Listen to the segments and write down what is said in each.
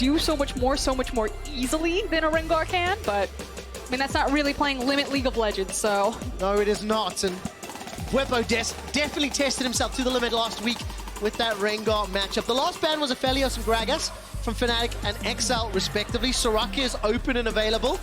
do so much more easily than a Rengar can, but I mean, that's not really playing Limit League of Legends, so. No, it is not, and Bwipo definitely tested himself to the limit last week with that Rengar matchup. The last ban was Aphelios and Gragas from Fnatic and XL respectively. Soraka is open and available.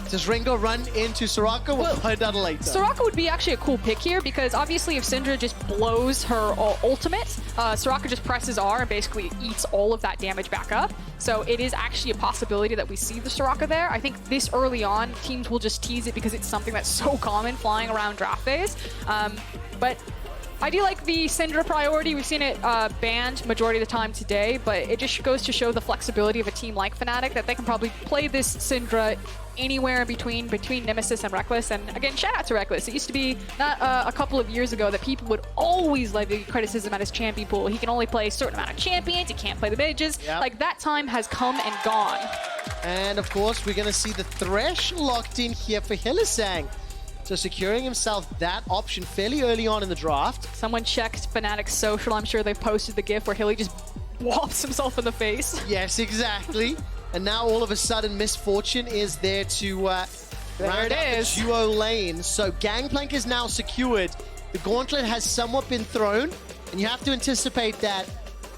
Does Rengar run into Soraka? We'll find out later. Soraka would be actually a cool pick here because obviously if Syndra just blows her ultimate, Soraka just presses R and basically eats all of that damage back up. So it is actually a possibility that we see the Soraka there. I think this early on, teams will just tease it because it's something that's so common flying around draft phase. But I do like the Syndra priority. We've seen it banned majority of the time today, but it just goes to show the flexibility of a team like Fnatic that they can probably play this Syndra anywhere in between Nemesis and Rekkles. And again, shout out to Rekkles. It used to be not a couple of years ago that people would always levy criticism at his champion pool. He can only play a certain amount of champions, he can't play the mages. Yep. Like, that time has come and gone. And of course, we're gonna see the Thresh locked in here for Hylissang. So securing himself that option fairly early on in the draft. Someone checked Fnatic's social. I'm sure they've posted the gif where Hilly just whops himself in the face. Yes, exactly. And now all of a sudden, Misfortune is there to round out the duo lane. So Gangplank is now secured. The gauntlet has somewhat been thrown, and you have to anticipate that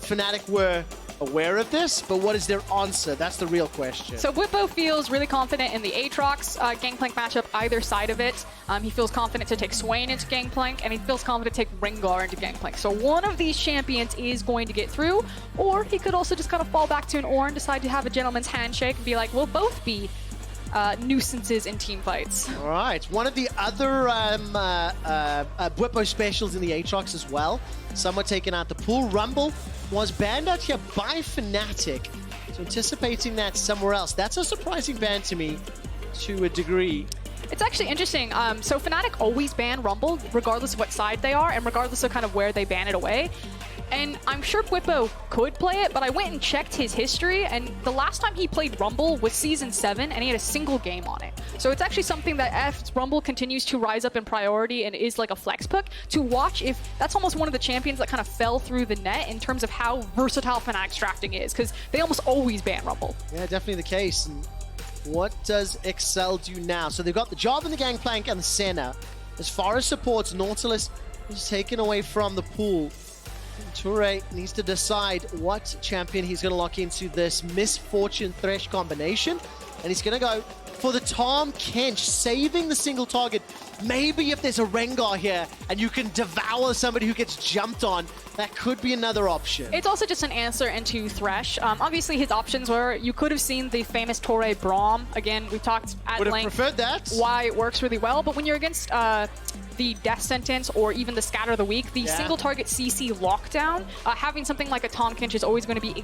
Fnatic were aware of this, but what is their answer? That's the real question. So Bwipo feels really confident in the Aatrox Gangplank matchup, either side of it. He feels confident to take Swain into Gangplank, and he feels confident to take Rengar into Gangplank. So one of these champions is going to get through, or he could also just kind of fall back to an Ornn and decide to have a gentleman's handshake and be like, we'll both be nuisances in team fights. All right, one of the other Bwipo specials in the Aatrox as well. Someone taking out the pool. Rumble was banned out here by Fnatic. So anticipating that somewhere else. That's a surprising ban to me, to a degree. It's actually interesting. So Fnatic always ban Rumble, regardless of what side they are, and regardless of kind of where they ban it away. And I'm sure Bwipo could play it, but I went and checked his history, and the last time he played Rumble was Season 7, and he had a single game on it. So it's actually something that as Rumble continues to rise up in priority and is like a flex pick, to watch if that's almost one of the champions that kind of fell through the net in terms of how versatile Fnatic's drafting is, because they almost always ban Rumble. Yeah, definitely the case. And what does XL do now? So they've got the Jarvan, the Gangplank, and the Senna. As far as supports, Nautilus is taken away from the pool. Toure needs to decide what champion he's going to lock into this Misfortune Thresh combination. And he's going to go for the Tahm Kench, saving the single target. Maybe if there's a Rengar here and you can devour somebody who gets jumped on, that could be another option. It's also just an answer into Thresh. Obviously, his options were, you could have seen the famous Toure Braum. Again, we talked at Would have length preferred that. Why it works really well, but when you're against the Death Sentence or even the Scatter of the Week, the single target CC lockdown, having something like a Tahm Kench is always going to be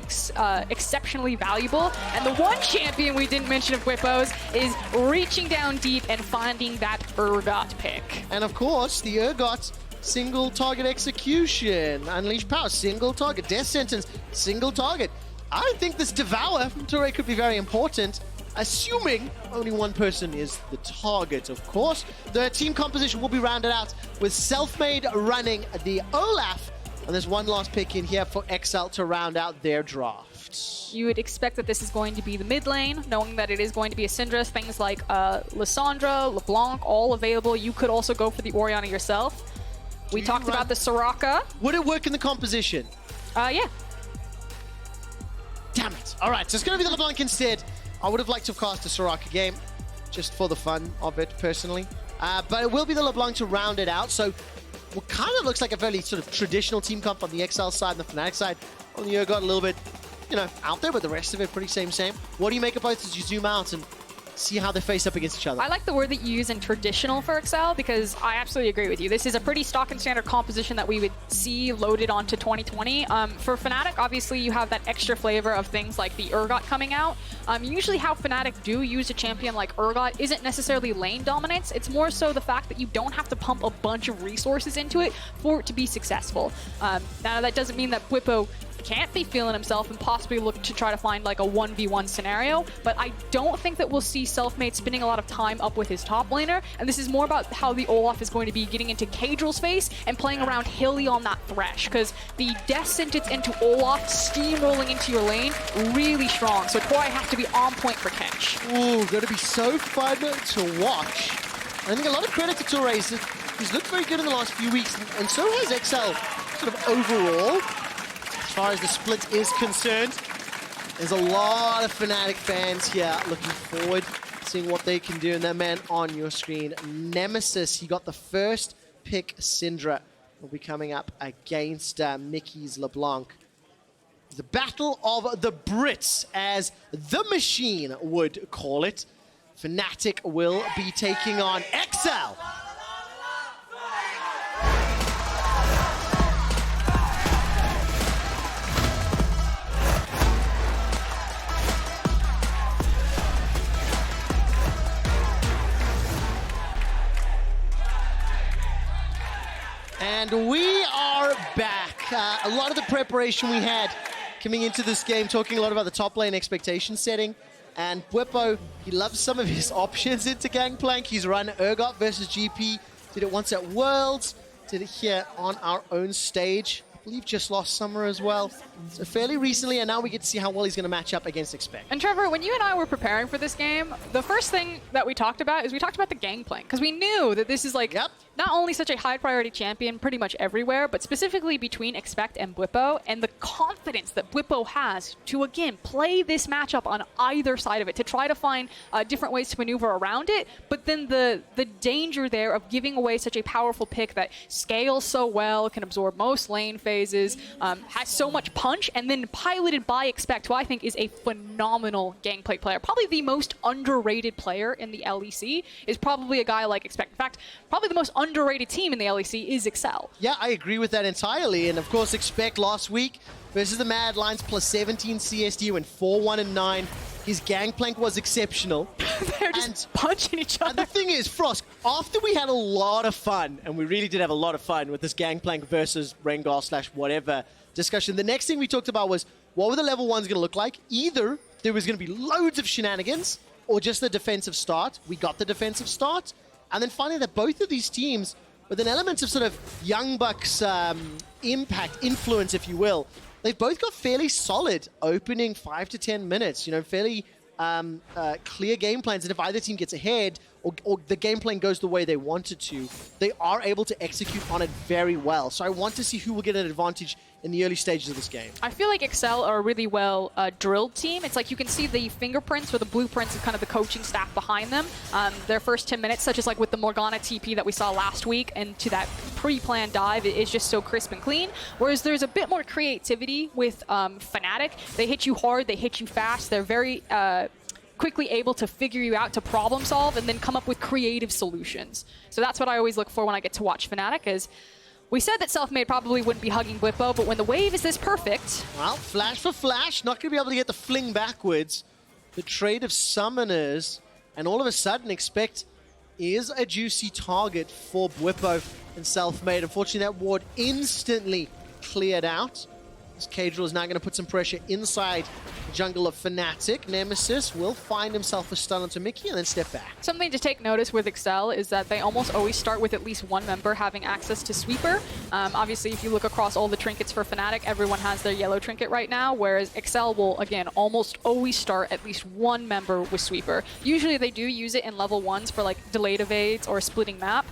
exceptionally valuable. And the one champion we didn't mention of Bwipo's is reaching down deep and finding that Urgot pick. And of course, the Urgot single target execution, Unleash Power, single target, Death Sentence, single target. I think this Devour from Toure could be very important, assuming only one person is the target, of course. The team composition will be rounded out with Selfmade running the Olaf, and there's one last pick in here for XL to round out their draft. You would expect that this is going to be the mid lane, knowing that it is going to be a Syndra. Things like Lissandra, LeBlanc, all available. You could also go for the Orianna yourself. We talked about the Soraka. Would it work in the composition? Yeah. Damn it. All right, so it's going to be the LeBlanc instead. I would have liked to have cast a Soraka game, just for the fun of it, personally. But it will be the LeBlanc to round it out. So what kind of looks like a fairly sort of traditional team comp on the XL side and the Fnatic side. On the Urgot, a little bit, you know, out there, but the rest of it pretty same. What do you make of both as you zoom out and see how they face up against each other? I like the word that you use in traditional for XL because I absolutely agree with you. This is a pretty stock and standard composition that we would see loaded onto 2020. For Fnatic, obviously you have that extra flavor of things like the Urgot coming out. Usually how Fnatic do use a champion like Urgot isn't necessarily lane dominance. It's more so the fact that you don't have to pump a bunch of resources into it for it to be successful. Now that doesn't mean that Bwipo can't be feeling himself and possibly look to try to find like a 1v1 scenario. But I don't think that we'll see Selfmade spending a lot of time up with his top laner. And this is more about how the Olaf is going to be getting into Caedrel's face and playing around Hilly on that Thresh. Because the death sentence into Olaf steamrolling into your lane, really strong. So Tori has to be on point for Kench. Ooh, going to be so fun to watch. I think a lot of credit to Torre. He's looked very good in the last few weeks, and so has XL sort of overall. As far as the split is concerned, there's a lot of Fnatic fans here looking forward to seeing what they can do. And that man on your screen, Nemesis, he got the first pick. Syndra will be coming up against Mickey's LeBlanc. The Battle of the Brits, as the machine would call it. Fnatic will be taking on XL. And we are back. A lot of the preparation we had coming into this game, talking a lot about the top lane expectation setting. And Bwipo, he loves some of his options into Gangplank. He's run Urgot versus GP, did it once at Worlds, did it here on our own stage. I believe just lost Summer as well. So fairly recently, and now we get to see how well he's going to match up against Expect. And Trevor, when you and I were preparing for this game, the first thing that we talked about is we talked about the Gangplank, because we knew that this is like not only such a high priority champion pretty much everywhere, but specifically between Expect and Bwipo, and the confidence that Bwipo has to, again, play this matchup on either side of it, to try to find different ways to maneuver around it, but then the danger there of giving away such a powerful pick that scales so well, can absorb most lane phases, has so much punch, and then piloted by Expect, who I think is a phenomenal Gangplank player. Probably the most underrated player in the LEC is probably a guy like Expect. In fact, probably the most underrated team in the LEC is XL. Yeah, I agree with that entirely. And of course, Expect last week versus the Mad Lions plus 17 CSD went 4-1-9. His Gangplank was exceptional. They're just punching each other. And the thing is, Frosk, after we had a lot of fun, and we really did have a lot of fun with this Gangplank versus Rengar / whatever discussion, the next thing we talked about was what were the level ones going to look like? Either there was going to be loads of shenanigans or just the defensive start. We got the defensive start. And then finally that both of these teams, with an element of sort of Young Bucks impact, influence, if you will, they've both got fairly solid opening 5 to 10 minutes, you know, fairly clear game plans. And if either team gets ahead or the game plan goes the way they want it to, they are able to execute on it very well. So I want to see who will get an advantage in the early stages of this game. I feel like XL are a really well drilled team. It's like you can see the fingerprints or the blueprints of kind of the coaching staff behind them. Their first 10 minutes, such as like with the Morgana TP that we saw last week, and to that pre-planned dive, it is just so crisp and clean. Whereas there's a bit more creativity with Fnatic. They hit you hard, they hit you fast. They're very quickly able to figure you out, to problem solve, and then come up with creative solutions. So that's what I always look for when I get to watch Fnatic. Is we said that Selfmade probably wouldn't be hugging Bwipo, but when the wave is this perfect... Well, flash for flash, not going to be able to get the fling backwards. The trade of summoners, and all of a sudden Expect is a juicy target for Bwipo and Selfmade. Unfortunately, that ward instantly cleared out. This Caedrel is now going to put some pressure inside the jungle of Fnatic. Nemesis will find himself a stun onto Mickey and then step back. Something to take notice with XL is that they almost always start with at least one member having access to Sweeper. Obviously, if you look across all the trinkets for Fnatic, everyone has their yellow trinket right now, whereas XL will, again, almost always start at least one member with Sweeper. Usually they do use it in level 1s for like delayed evades or splitting map.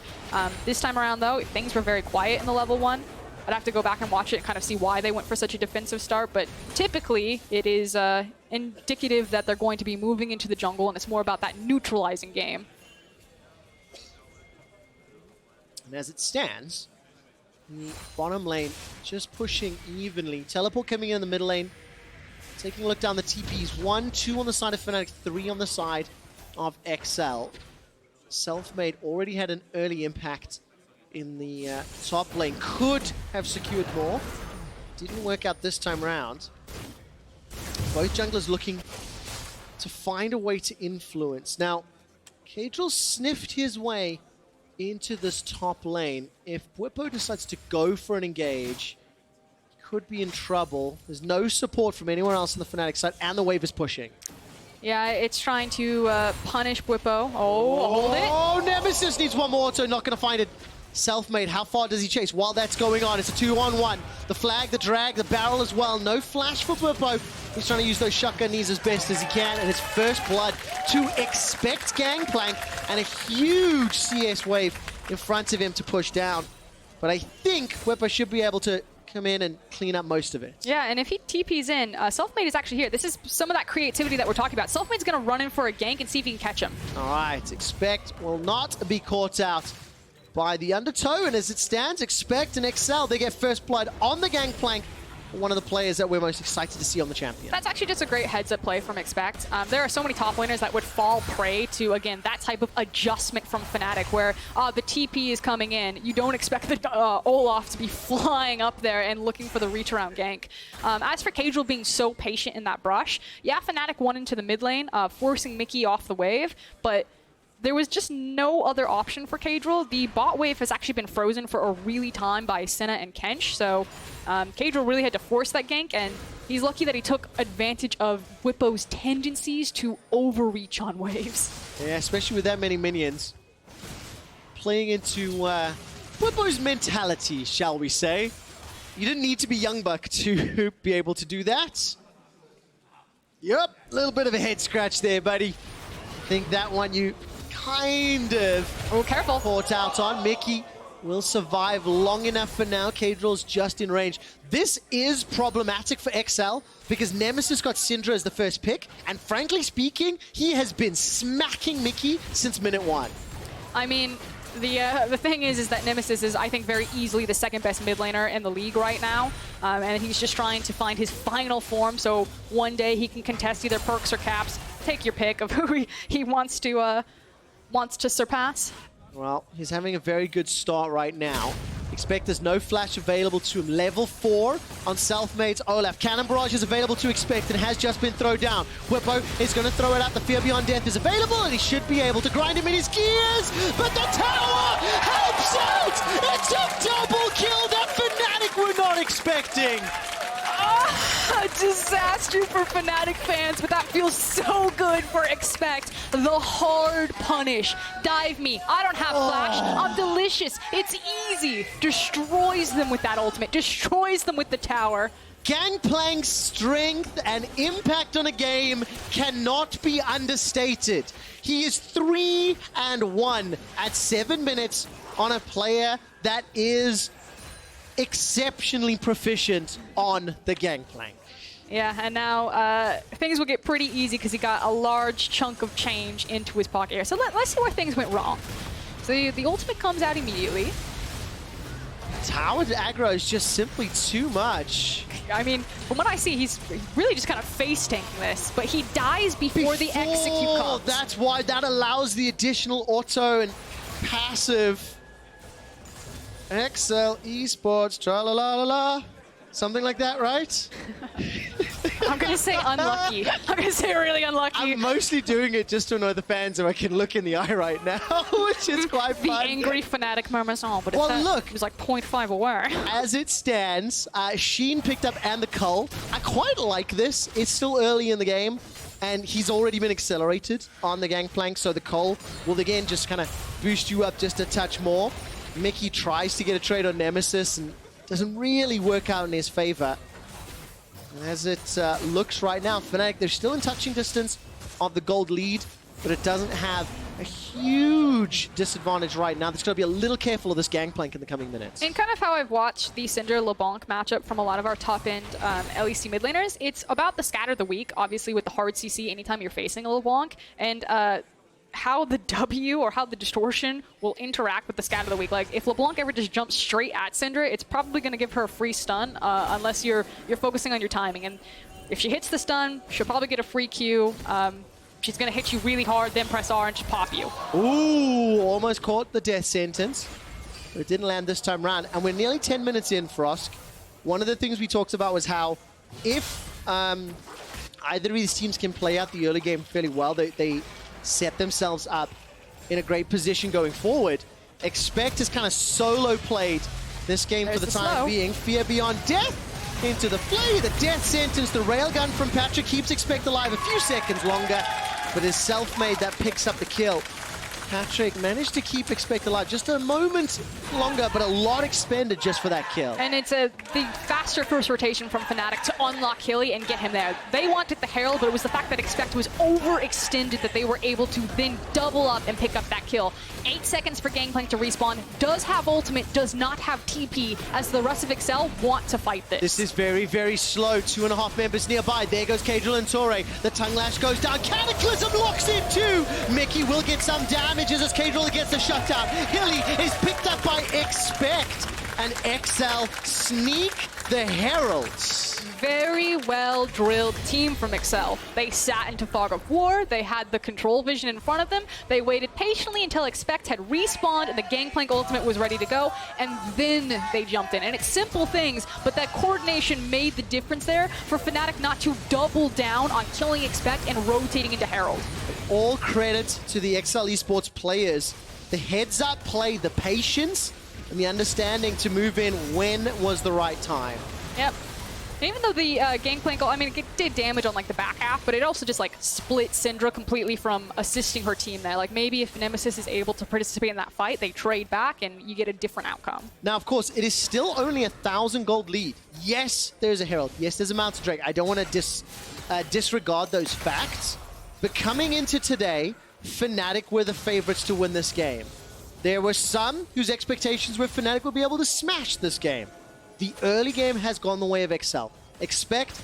This time around, though, things were very quiet in the level 1. I'd have to go back and watch it and kind of see why they went for such a defensive start, but typically it is indicative that they're going to be moving into the jungle, and it's more about that neutralizing game. And as it stands, the bottom lane just pushing evenly. Teleport coming in the middle lane, taking a look down the TPs. 1, 2 on the side of Fnatic, 3 on the side of XL. Selfmade already had an early impact in the top lane, could have secured more. Didn't work out this time around. Both junglers looking to find a way to influence. Now, Caedrel sniffed his way into this top lane. If Bwipo decides to go for an engage, he could be in trouble. There's no support from anyone else on the Fnatic side, and the wave is pushing. Yeah, it's trying to punish Bwipo. Oh, hold it. Oh, Nemesis needs one more, so not going to find it. Selfmade, how far does he chase? While that's going on, it's a 2-on-1. The flag, the drag, the barrel as well. No flash for Bwipo. He's trying to use those shotgun knees as best as he can, and his first blood to expect Gangplank, and a huge CS wave in front of him to push down. But I think Bwipo should be able to come in and clean up most of it. Yeah, and if he TP's in, Selfmade is actually here. This is some of that creativity that we're talking about. Selfmade's going to run in for a gank and see if he can catch him. All right, expect will not be caught out by the undertow, and as it stands, expect and XL, they get first blood on the Gangplank. One of the players that we're most excited to see on the champion. That's actually just a great heads-up play from Expect. There are so many top laners that would fall prey to, again, that type of adjustment from Fnatic, where the TP is coming in. You don't expect the Olaf to be flying up there and looking for the reach-around gank. As for Caedrel being so patient in that brush, yeah, Fnatic won into the mid lane, forcing Mickey off the wave, but there was just no other option for Caedrel. The bot wave has actually been frozen for a really time by Senna and Kench, so Caedrel really had to force that gank, and he's lucky that he took advantage of Bwipo's tendencies to overreach on waves. Yeah, especially with that many minions. Playing into Bwipo's mentality, shall we say. You didn't need to be Youngbuck to be able to do that. Yep, a little bit of a head scratch there, buddy. I think that one you kind of careful. Caught out on. Mickey will survive long enough for now. Caedrel's just in range. This is problematic for XL because Nemesis got Syndra as the first pick, and frankly speaking, he has been smacking Mickey since minute 1. I mean, the thing is that Nemesis is, I think, very easily the second best mid laner in the league right now, and he's just trying to find his final form, so one day he can contest either perks or caps. Take your pick of who he wants to surpass. Well, he's having a very good start right now. Expect there's no flash available to him. Level 4 on Selfmade's Olaf. Cannon Barrage is available to Expect and has just been thrown down. Bwipo is going to throw it out. The Fear Beyond Death is available, and he should be able to grind him in his gears. But the tower helps out! It's a double kill that Fnatic were not expecting. A disaster for Fnatic fans, but that feels so good for Expect. The hard punish. Dive me. I don't have flash. I'm delicious. It's easy. Destroys them with that ultimate. Destroys them with the tower. Gangplank's strength and impact on a game cannot be understated. He is 3-1 at 7 minutes on a player that is exceptionally proficient on the Gangplank. Yeah, and now things will get pretty easy because he got a large chunk of change into his pocket here. So let's see where things went wrong. So the ultimate comes out immediately. Tower aggro is just simply too much. I mean, from what I see, he's really just kind of face tanking this, but he dies before the execute comes. That's why that allows the additional auto and passive. XL eSports, tra-la-la-la-la. Something like that, right? I'm going to say unlucky. I'm going to say really unlucky. I'm mostly doing it just to annoy the fans so I can look in the eye right now, which is quite fun. The angry Fnatic murmurs, oh, but well, look, it was like 0.5 away. As it stands, Sheen picked up and the Cull. I quite like this. It's still early in the game, and he's already been accelerated on the Gangplank, so the Cull will again just kind of boost you up just a touch more. Mickey tries to get a trade on Nemesis and doesn't really work out in his favor. As it looks right now, Fnatic, they're still in touching distance of the gold lead, but it doesn't have a huge disadvantage right now. There's got to be a little careful of this Gangplank in the coming minutes. And kind of how I've watched the Syndra LeBlanc matchup from a lot of our top-end LEC mid laners, it's about the scatter of the week, obviously with the hard CC anytime you're facing a LeBlanc, and how the W or how the distortion will interact with the scatter of the week. Like, if LeBlanc ever just jumps straight at Syndra, it's probably going to give her a free stun unless you're focusing on your timing. And if she hits the stun, she'll probably get a free Q. She's going to hit you really hard, then press R and just pop you. Ooh, almost caught the death sentence. But it didn't land this time around. And we're nearly 10 minutes in, Frosk. One of the things we talked about was how if either of these teams can play out the early game fairly well, they set themselves up in a great position going forward. Expect has kind of solo played this game for the time being. Fear Beyond Death into the flay. The death sentence, the railgun from Patrik keeps Expect alive a few seconds longer, but it's Selfmade that picks up the kill. Patrik managed to keep Expect alive just a moment longer, but a lot expended just for that kill. And it's the faster first rotation from Fnatic to unlock Hilly and get him there. They wanted the Herald, but it was the fact that Expect was overextended that they were able to then double up and pick up that kill. 8 seconds for Gangplank to respawn, does have ultimate, does not have TP, as the rest of XL want to fight this. This is very, very slow. 2.5 members nearby. There goes Caedrel and Torre. The tongue lash goes down. Cataclysm locks in too. Mickey will get some damages as Caedrel gets the shutdown. Hilly is picked up by Expect, and XL sneak the Heralds. Very well drilled team from XL. They sat into Fog of War, they had the control vision in front of them, they waited patiently until Expect had respawned and the Gangplank ultimate was ready to go, and then they jumped in. And it's simple things, but that coordination made the difference there for Fnatic not to double down on killing Expect and rotating into Herald. All credit to the XL eSports players. The heads-up play, the patience, and the understanding to move in when was the right time. Yep. And even though the Gangplank, I mean, it did damage on like the back half, but it also just like split Syndra completely from assisting her team there. Like maybe if Nemesis is able to participate in that fight, they trade back and you get a different outcome. Now, of course, it is still only 1,000 gold lead. Yes, there's a Herald. Yes, there's a Mountain Drake. I don't want to disregard those facts. But coming into today, Fnatic were the favorites to win this game. There were some whose expectations were Fnatic would be able to smash this game. The early game has gone the way of XL. Expect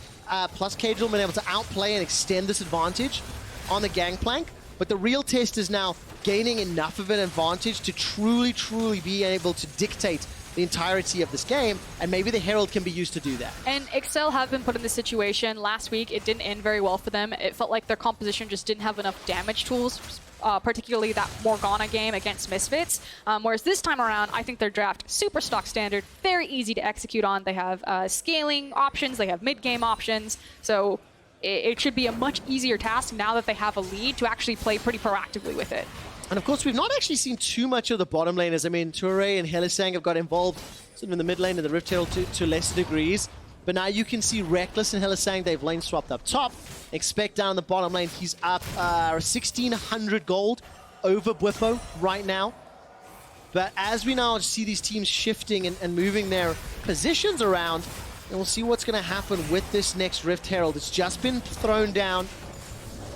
plus Caedrel been able to outplay and extend this advantage on the Gangplank, but the real test is now gaining enough of an advantage to truly be able to dictate the entirety of this game, and maybe the Herald can be used to do that. And XL have been put in this situation. Last week, it didn't end very well for them. It felt like their composition just didn't have enough damage tools, particularly that Morgana game against Misfits. Whereas this time around, I think their draft super stock standard, very easy to execute on. They have scaling options, they have mid-game options, so it should be a much easier task now that they have a lead to actually play pretty proactively with it. And of course, we've not actually seen too much of the bottom laners. I mean, Toure and Hylissang have got involved sort of in the mid lane and the Rift Herald to lesser degrees. But now you can see Rekkles and Hylissang, they've lane swapped up top. Expect down the bottom lane, he's up 1,600 gold over Bwipo right now. But as we now see these teams shifting and moving their positions around, and we'll see what's going to happen with this next Rift Herald. It's just been thrown down.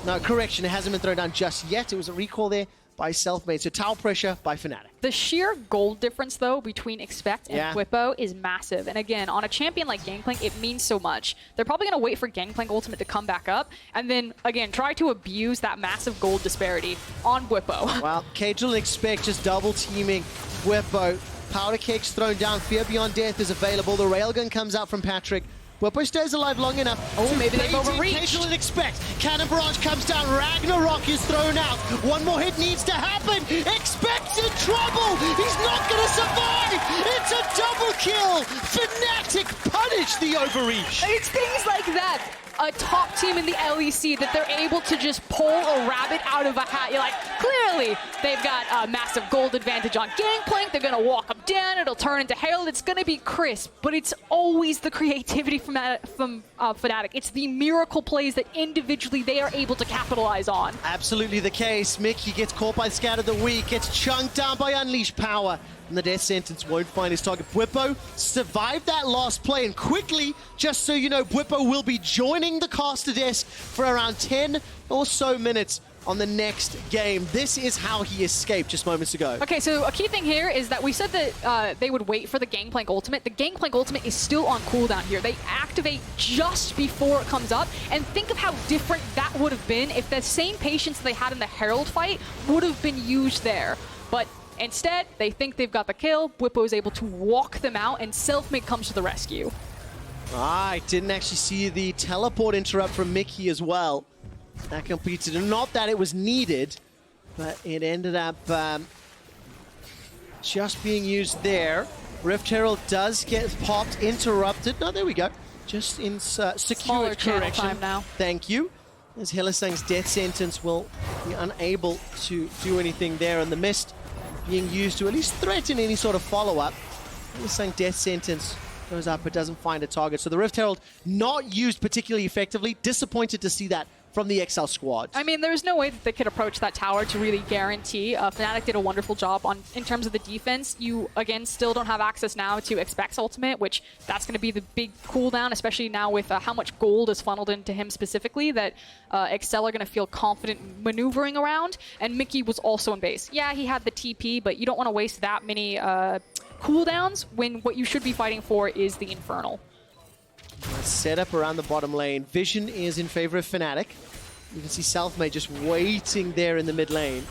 No, correction, it hasn't been thrown down just yet. It was a recall there by Selfmade, so tower pressure by Fnatic. The sheer gold difference, though, between Expect and Bwipo is massive. And again, on a champion like Gangplank, it means so much. They're probably going to wait for Gangplank ultimate to come back up, and then, again, try to abuse that massive gold disparity on Bwipo. Well, Caedrel and Expect just double-teaming Bwipo. Powder Cake's thrown down, Fear Beyond Death is available, the railgun comes out from Patrik. Bwipo stays alive long enough. Oh, maybe they've overreached. Caedrel and Expect. Cannon Barrage comes down. Ragnarok is thrown out. One more hit needs to happen. Expect's in trouble. He's not going to survive. It's a double kill. Fnatic punish the overreach. It's things like that. A top team in the LEC that they're able to just pull a rabbit out of a hat. You're like, clearly they've got a massive gold advantage on Gangplank. They're going to walk them down. It'll turn into Herald. It's going to be crisp, but it's always the creativity from Fnatic. It's the miracle plays that individually they are able to capitalize on. Absolutely the case. Mickey gets caught by Scatter the Weak, gets chunked down by Unleash Power. And the death sentence won't find his target. Bwipo survived that last play, and quickly, just so you know, Bwipo will be joining the caster desk for around 10 or so minutes on the next game. This is how he escaped just moments ago. Okay, so a key thing here is that we said that they would wait for the Gangplank ultimate. The Gangplank ultimate is still on cooldown here. They activate just before it comes up, and think of how different that would have been if the same patience they had in the Herald fight would have been used there. But instead, they think they've got the kill. Bwipo is able to walk them out, and Selfmade comes to the rescue. I didn't actually see the teleport interrupt from Mickey as well. That completed it. Not that it was needed, but it ended up just being used there. Rift Herald does get popped, interrupted. No, there we go. Just in secured correction. Time now. Thank you. As Hylissang's death sentence will be unable to do anything there, and the mist being used to at least threaten any sort of follow-up. Hylissang death sentence Goes up, but doesn't find a target. So the Rift Herald not used particularly effectively. Disappointed to see that from the XL squad. I mean, there's no way that they could approach that tower to really guarantee. Fnatic did a wonderful job in terms of the defense. You, again, still don't have access now to Expect's ultimate, which that's going to be the big cooldown, especially now with how much gold is funneled into him specifically, that XL are going to feel confident maneuvering around. And Mickey was also in base. Yeah, he had the TP, but you don't want to waste that many cooldowns when what you should be fighting for is the Infernal. Set up around the bottom lane. Vision is in favor of Fnatic. You can see Selfmade just waiting there in the mid lane.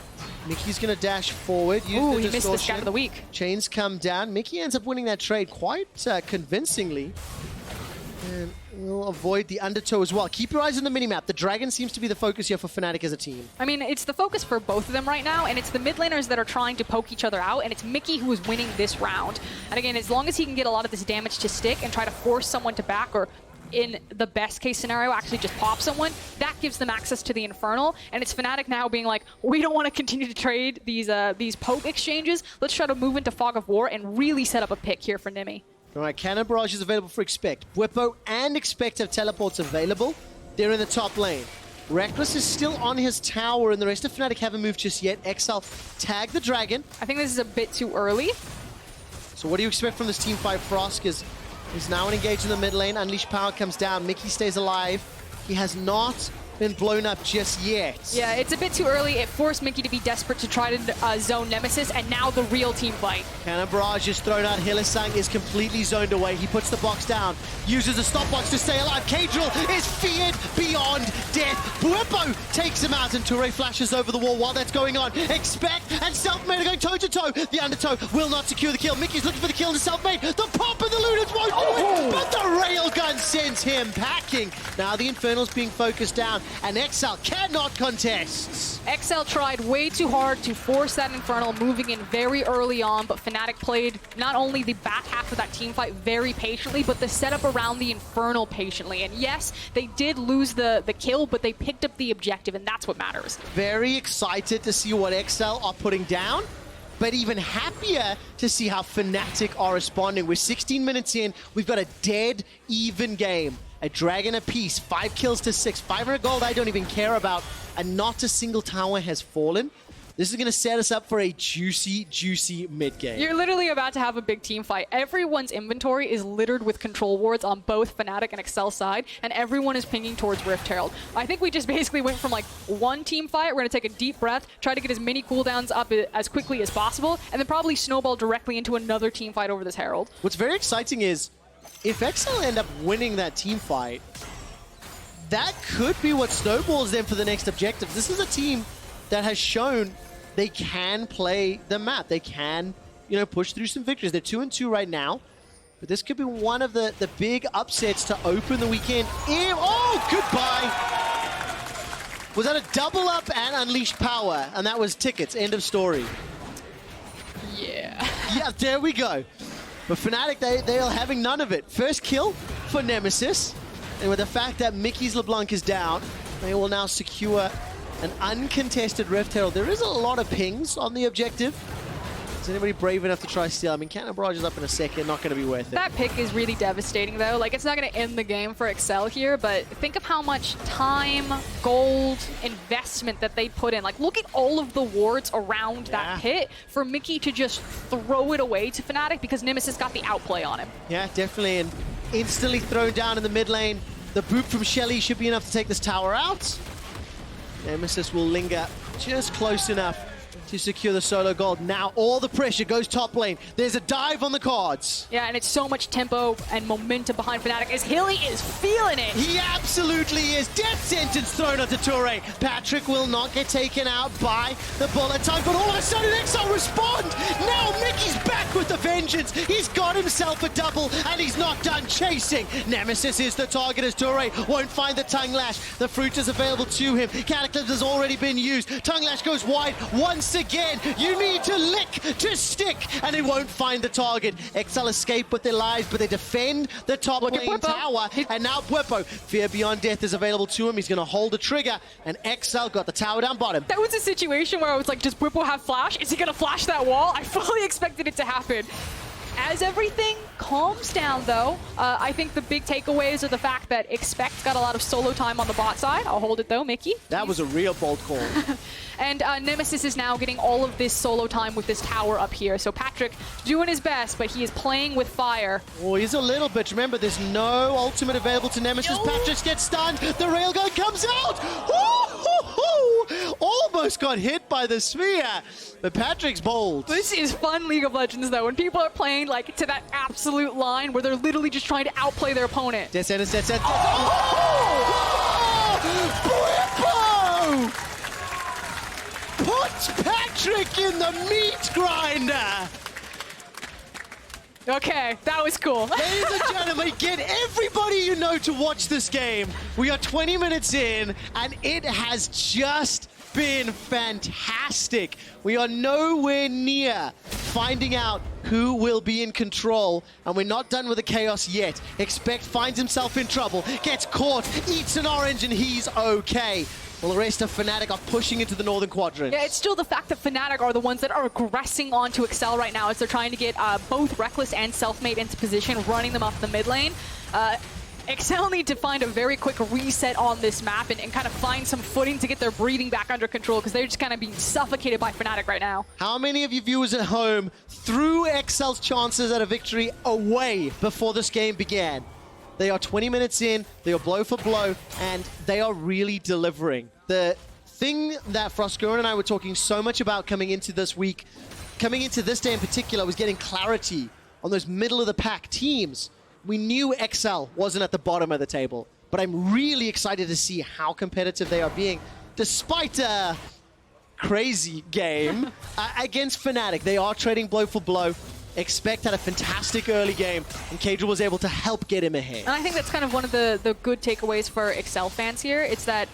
Mickey's going to dash forward. Ooh, he missed the scat of the week. Chains come down. Mickey ends up winning that trade quite convincingly. And we'll avoid the undertow as well. Keep your eyes on the minimap. The dragon seems to be the focus here for Fnatic as a team. I mean, it's the focus for both of them right now, and it's the mid laners that are trying to poke each other out, and it's Mickey who is winning this round. And again, as long as he can get a lot of this damage to stick and try to force someone to back, or in the best case scenario, actually just pop someone, that gives them access to the Infernal. And it's Fnatic now being like, we don't want to continue to trade these poke exchanges. Let's try to move into Fog of War and really set up a pick here for Nimi. All right, Cannon Barrage is available for Expect. Bwipo and Expect have teleports available. They're in the top lane. Rekkles is still on his tower, and the rest of Fnatic haven't moved just yet. XL tag the dragon. I think this is a bit too early. So what do you expect from this team fight? Frosk is now engaged in the mid lane. Unleashed Power comes down. Mickey stays alive. He has not been blown up just yet. Yeah, it's a bit too early. It forced Mickey to be desperate to try to zone Nemesis, and now the real team fight. Cannon Barrage is thrown out. Hylissang is completely zoned away. He puts the box down, uses a stopwatch to stay alive. Caedrel is feared beyond death. Bwipo takes him out, and Toure flashes over the wall while that's going on. Expect and Selfmade are going toe-to-toe. The undertow will not secure the kill. Mickey's looking for the kill to Selfmade. The pop and the looters won't do it, but the railgun sends him packing. Now the Infernal's being focused down, and XL cannot contest. XL tried way too hard to force that Infernal moving in very early on, but Fnatic played not only the back half of that team fight very patiently, but the setup around the Infernal patiently. And yes, they did lose the kill, but they picked up the objective, and that's what matters. Very excited to see what XL are putting down, but even happier to see how Fnatic are responding. We're 16 minutes in, we've got a dead even game. A dragon apiece, 5 kills to 6, 500 gold I don't even care about, and not a single tower has fallen. This is going to set us up for a juicy, juicy mid game. You're literally about to have a big team fight. Everyone's inventory is littered with control wards on both Fnatic and XL side, and everyone is pinging towards Rift Herald. I think we just basically went from like one team fight. We're going to take a deep breath, try to get as many cooldowns up as quickly as possible, and then probably snowball directly into another team fight over this Herald. What's very exciting is, if XL end up winning that team fight, that could be what snowballs them for the next objective. This is a team that has shown they can play the map. They can, you know, push through some victories. They're 2-2 right now, but this could be one of the big upsets to open the weekend. Oh, goodbye. Was that a double up and unleashed power? And that was tickets. End of story. Yeah. Yeah, there we go. But Fnatic, they are having none of it. First kill for Nemesis. And with the fact that Mickey's LeBlanc is down, they will now secure an uncontested Rift Herald. There is a lot of pings on the objective. Is anybody brave enough to try steal? I mean, Cannon Barrage is up in a second, not going to be worth it. That pick is really devastating, though. Like, it's not going to end the game for XL here, but think of how much time, gold, investment that they put in. Like, look at all of the wards around that pit for Mickey to just throw it away to Fnatic because Nemesis got the outplay on him. Yeah, definitely, and instantly thrown down in the mid lane. The boot from Shelly should be enough to take this tower out. Nemesis will linger just close enough to secure the solo gold. Now all the pressure goes top lane. There's a dive on the cards. Yeah, and it's so much tempo and momentum behind Fnatic as Hilly is feeling it. He absolutely is. Death sentence thrown onto Toure. Patrik will not get taken out by the bullet time, but all of a sudden XL respond. Now Mickey's back with the vengeance. He's got himself a double, and he's not done chasing. Nemesis is the target as Toure won't find the tongue lash. The fruit is available to him. Cataclysm has already been used. Tongue lash goes wide once again. You need to lick to stick, and it won't find the target. XL escape with their lives, but they defend the top lane tower, and now Bwipo, fear beyond death, is available to him. He's going to hold the trigger, and XL got the tower down bottom. That was a situation where I was like, does Bwipo have flash? Is he going to flash that wall? I fully expected it to happen. as everything calms down, though, I think the big takeaways are the fact that Expect got a lot of solo time on the bot side. I'll hold it, though, Mickey. That was a real bold call. And Nemesis is now getting all of this solo time with this tower up here. So Patrik doing his best, but he is playing with fire. Oh, he's a little bit. Remember, there's no ultimate available to Nemesis. Patrik gets stunned. The railgun comes out. Almost got hit by the sphere. But Patrik's bold. This is fun League of Legends, though, when people are playing like to that absolute line where they're literally just trying to outplay their opponent. Bwipo! Puts Patrik in the meat grinder! Okay, that was cool. Ladies and gentlemen, get everybody you know to watch this game. We are 20 minutes in, and it has just been fantastic. We are nowhere near finding out who will be in control, and we're not done with the chaos yet. Expect finds himself in trouble, gets caught, eats an orange, and he's okay. Well, the rest of Fnatic are pushing into the northern quadrant. Yeah, it's still the fact that Fnatic are the ones that are aggressing onto XL right now as they're trying to get both Rekkles and Selfmade into position, running them off the mid lane. XL need to find a very quick reset on this map and kind of find some footing to get their breathing back under control because they're just kind of being suffocated by Fnatic right now. How many of you viewers at home threw XL's chances at a victory away before this game began? They are 20 minutes in, they are blow for blow, and they are really delivering. The thing that Froskurinn and I were talking so much about coming into this week, coming into this day in particular, was getting clarity on those middle-of-the-pack teams. We knew XL wasn't at the bottom of the table, but I'm really excited to see how competitive they are being, despite a crazy game against Fnatic. They are trading blow for blow. Expect had a fantastic early game, and Caedrel was able to help get him ahead. And I think that's kind of one of the good takeaways for XL fans here. It's that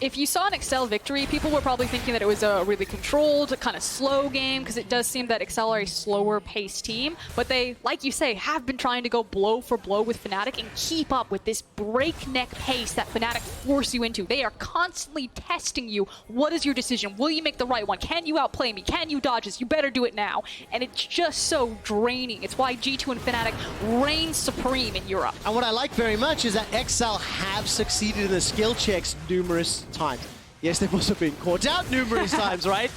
if you saw an XL victory, people were probably thinking that it was a really controlled, kind of slow game, because it does seem that XL are a slower-paced team. But they, like you say, have been trying to go blow for blow with Fnatic and keep up with this breakneck pace that Fnatic force you into. They are constantly testing you. What is your decision? Will you make the right one? Can you outplay me? Can you dodge this? You better do it now. And it's just so draining. It's why G2 and Fnatic reign supreme in Europe. And what I like very much is that XL have succeeded in the skill checks numerous times. Yes, they've also been caught out numerous times, right?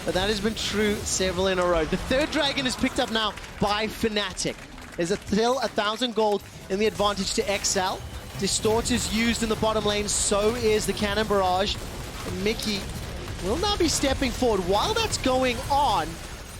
But that has been true several in a row. The third dragon is picked up now by Fnatic. There's still 1,000 gold in the advantage to XL. Distort is used in the bottom lane, so is the Cannon Barrage. And Mickey will now be stepping forward. While that's going on,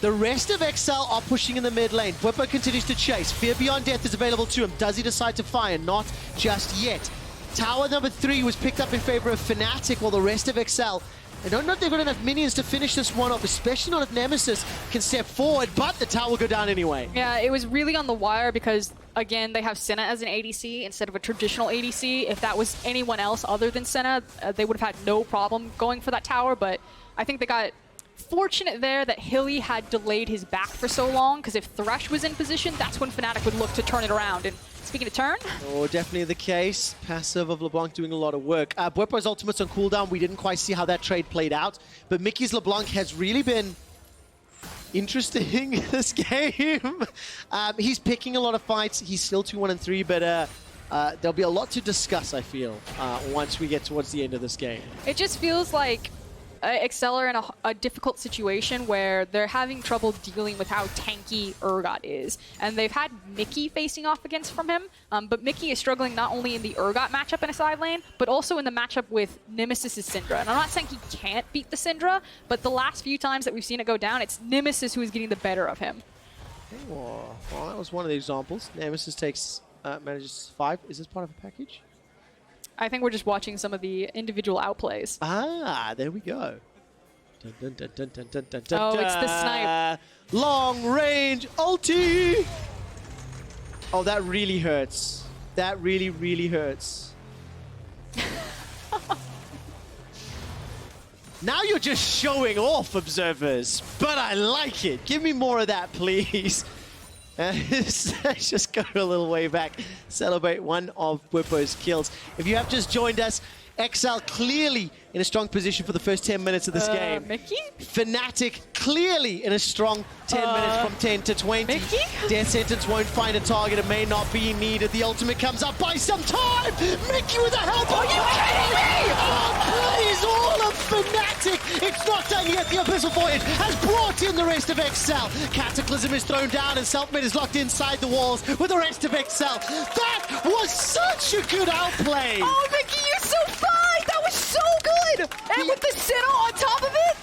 the rest of XL are pushing in the mid lane. Bwipo continues to chase. Fear Beyond Death is available to him. Does he decide to fire? Not just yet. Tower number 3 was picked up in favor of Fnatic, while the rest of XL, I don't know if they've got enough minions to finish this one off, especially not if Nemesis can step forward, but the tower will go down anyway. Yeah, it was really on the wire because, again, they have Senna as an ADC instead of a traditional ADC. If that was anyone else other than Senna, they would have had no problem going for that tower, but I think they got fortunate there that Hilly had delayed his back for so long, because if Thresh was in position, that's when Fnatic would look to turn it around. And speaking of turn. Oh, definitely the case. Passive of LeBlanc doing a lot of work. Bwipo's ultimate's on cooldown. We didn't quite see how that trade played out, but Mickey's LeBlanc has really been interesting this game. He's picking a lot of fights. He's still 2-1-3, but there'll be a lot to discuss, I feel, once we get towards the end of this game. It just feels like XL are in a difficult situation where they're having trouble dealing with how tanky Urgot is. And they've had Mickey facing off against from him, but Mickey is struggling not only in the Urgot matchup in a side lane, but also in the matchup with Nemesis' Syndra. And I'm not saying he can't beat the Syndra, but the last few times that we've seen it go down, it's Nemesis who is getting the better of him. Oh, well, that was one of the examples. Nemesis takes, manages 5. Is this part of a package? I think we're just watching some of the individual outplays. Ah, there we go. Dun, dun, dun, dun, dun, dun, dun, dun, oh, it's the snipe. Long range ulti! Oh, that really hurts. That really, really hurts. Now you're just showing off, observers. But I like it. Give me more of that, please. Let's just go a little way back. Celebrate one of Bwipo's kills. If you have just joined us, XL clearly in a strong position for the first 10 minutes of this game. Mickey? Fnatic clearly in a strong 10 minutes from 10 to 20. Mickey? Death Sentence won't find a target. It may not be needed. The ultimate comes up by some time. Mickey with a help. Are you kidding me? Oh, please, all of Fnatic. It's not done yet. The Abyssal Void has brought in the rest of XL. Cataclysm is thrown down and Selfmade is locked inside the walls with the rest of XL. That was such a good outplay. Oh, Mickey, you're so fine. That was so good. And with the Senna on top of it.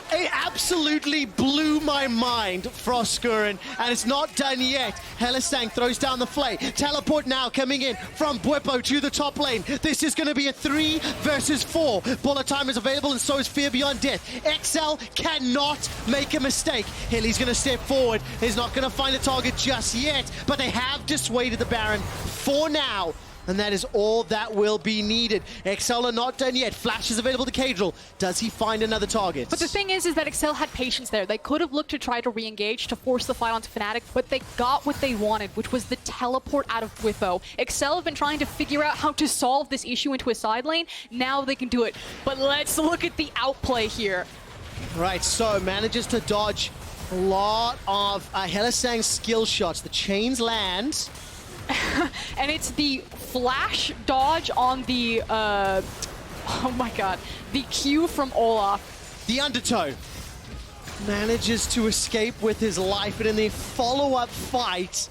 It absolutely blew my mind, Froskurinn, and it's not done yet. Hylissang throws down the flay. Teleport now coming in from Bwipo to the top lane. This is going to be a 3 versus 4. Bullet time is available and so is Fear Beyond Death. XL cannot make a mistake. Hilly's going to step forward. He's not going to find a target just yet, but they have dissuaded the Baron for now. And that is all that will be needed. XL are not done yet. Flash is available to Caedrel. Does he find another target? But the thing is that XL had patience there. They could have looked to try to re-engage to force the fight onto Fnatic, but they got what they wanted, which was the teleport out of Bwipo. XL have been trying to figure out how to solve this issue into a side lane. Now they can do it. But let's look at the outplay here. Right, so manages to dodge a lot of Hylissang's skill shots. The chains land. And it's the flash dodge on the, oh my god, the Q from Olaf. The undertow manages to escape with his life, but in the follow-up fight,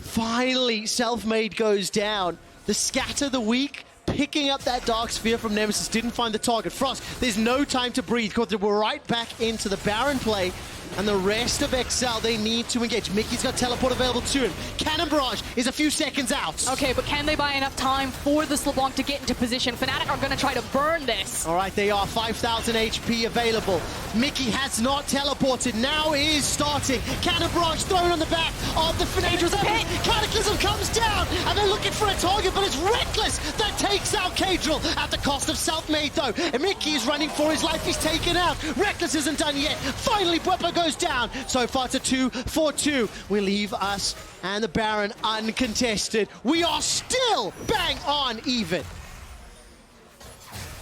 finally Selfmade goes down. The scatter the weak, picking up that Dark Sphere from Nemesis, didn't find the target. Frost, there's no time to breathe because we're right back into the Baron play. And the rest of XL, they need to engage. Mickey's got teleport available to him. Cannon Barrage is a few seconds out. Okay, but can they buy enough time for this LeBlanc to get into position? Fnatic are going to try to burn this. All right, they are 5,000 HP available. Mickey has not teleported. Now is starting. Cannon Barrage thrown on the back of the Fnatic. Cataclysm comes down, and they're looking for a target, but it's Rekkles that takes out Caedrel at the cost of Selfmade, though. And Mickey is running for his life. He's taken out. Rekkles isn't done yet. Finally, Bwipo goes down. So far, it's a 2-4-2. We leave us and the Baron uncontested. We are still bang on even.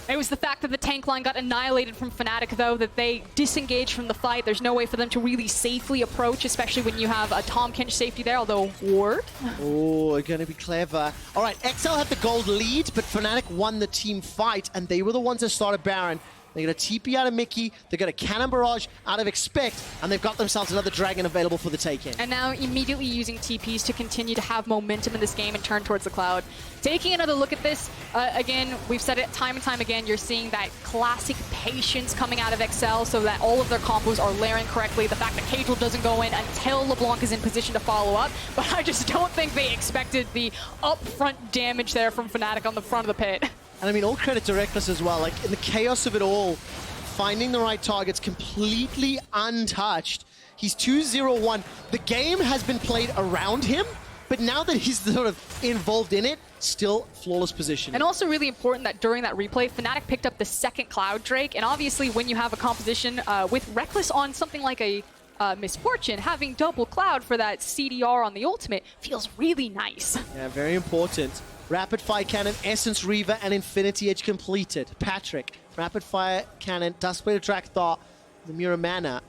It was the fact that the tank line got annihilated from Fnatic, though, that they disengaged from the fight. There's no way for them to really safely approach, especially when you have a Tahm Kench safety there, although Ward. Oh, going to be clever. All right, XL had the gold lead, but Fnatic won the team fight, and they were the ones that started Baron. They got a TP out of Mickey, they got a Cannon Barrage out of Expect, and they've got themselves another Dragon available for the taking. And now immediately using TPs to continue to have momentum in this game and turn towards the cloud. Taking another look at this, again, we've said it time and time again, you're seeing that classic patience coming out of XL so that all of their combos are layering correctly. The fact that Caedrel doesn't go in until LeBlanc is in position to follow up, but I just don't think they expected the upfront damage there from Fnatic on the front of the pit. And I mean, all credit to Rekkles as well. Like, in the chaos of it all, finding the right targets completely untouched. He's 2-0-1. The game has been played around him, but now that he's sort of involved in it, still flawless position. And also really important that during that replay, Fnatic picked up the second Cloud Drake, and obviously when you have a composition with Rekkles on something like a Misfortune, having double Cloud for that CDR on the ultimate feels really nice. Yeah, very important. Rapid Fire Cannon, Essence Reaver, and Infinity Edge completed. Patrik, Rapid Fire Cannon, Duskblade Attract Thought, the Mirror Mana.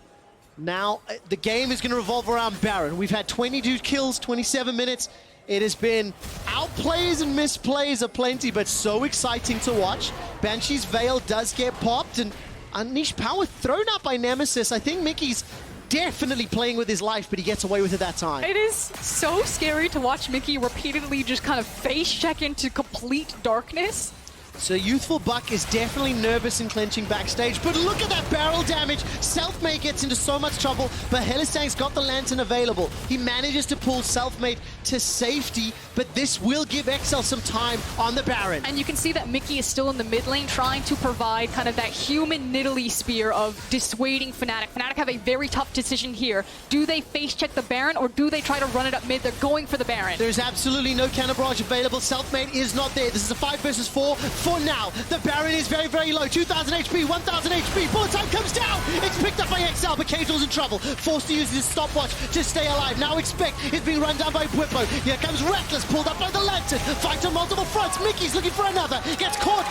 Now, the game is going to revolve around Baron. We've had 22 kills, 27 minutes. It has been outplays and misplays aplenty, but so exciting to watch. Banshee's Veil does get popped, and Unleashed Power thrown up by Nemesis. I think Mickey's definitely playing with his life, but he gets away with it that time. It is so scary to watch Mickey repeatedly just kind of face check into complete darkness. So Youthful Buck is definitely nervous and clenching backstage, but look at that barrel damage. Selfmade gets into so much trouble, but Hylissang's got the Lantern available. He manages to pull Selfmade to safety, but this will give XL some time on the Baron. And you can see that Mickey is still in the mid lane trying to provide kind of that human Nidalee spear of dissuading Fnatic. Fnatic have a very tough decision here. Do they face check the Baron or do they try to run it up mid? They're going for the Baron. There's absolutely no Cannon Barrage available. Selfmade is not there. This is a 5 versus 4. for now. The Baron is very, very low. 2,000 HP, 1,000 HP. Bullet time comes down. It's picked up by XL, but Caedrel's in trouble. Forced to use his stopwatch to stay alive. Now Expect is being run down by Bwipo. Here comes Rekkles, pulled up by the Lantern. Fight on multiple fronts. Mickey's looking for another. Gets caught,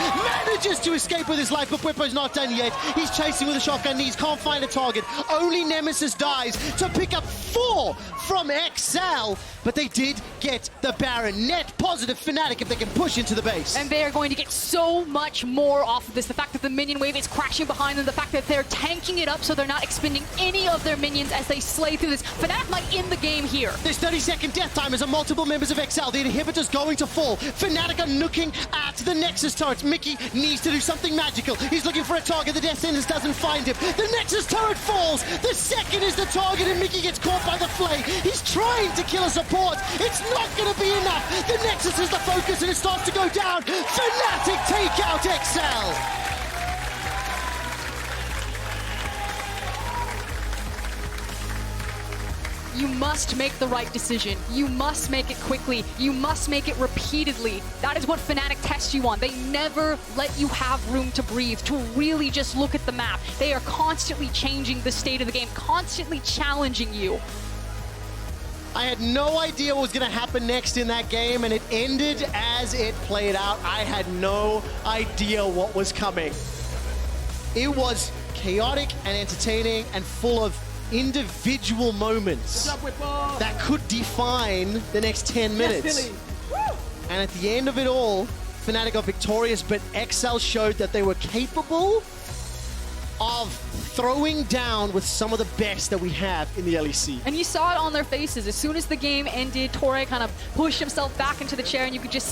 manages to escape with his life, but Bwipo's not done yet. He's chasing with a shotgun knees, can't find a target. Only Nemesis dies to pick up 4 from XL, but they did get the Baron. Net positive Fnatic if they can push into the base. And they are going to get so much more off of this. The fact that the minion wave is crashing behind them, the fact that they're tanking it up so they're not expending any of their minions as they slay through this. Fnatic might end the game here. There's 30-second death time as multiple members of XL. The inhibitor's going to fall. Fnatic are looking at the Nexus turret. Mickey needs to do something magical. He's looking for a target. The Death Sentence doesn't find him. The Nexus turret falls. The second is the target and Mickey gets caught by the flay. He's trying to kill a support. It's not going to be enough. The Nexus is the focus and it starts to go down. Fnatic take out XL. You must make the right decision. You must make it quickly. You must make it repeatedly. That is what Fnatic tests you on. They never let you have room to breathe, to really just look at the map. They are constantly changing the state of the game, constantly challenging you. I had no idea what was going to happen next in that game, and it ended as it played out. I had no idea what was coming. It was chaotic and entertaining and full of individual moments that could define the next 10 minutes. And at the end of it all, Fnatic got victorious, but XL showed that they were capable of throwing down with some of the best that we have in the LEC. And you saw it on their faces. As soon as the game ended, Torre kind of pushed himself back into the chair and you could just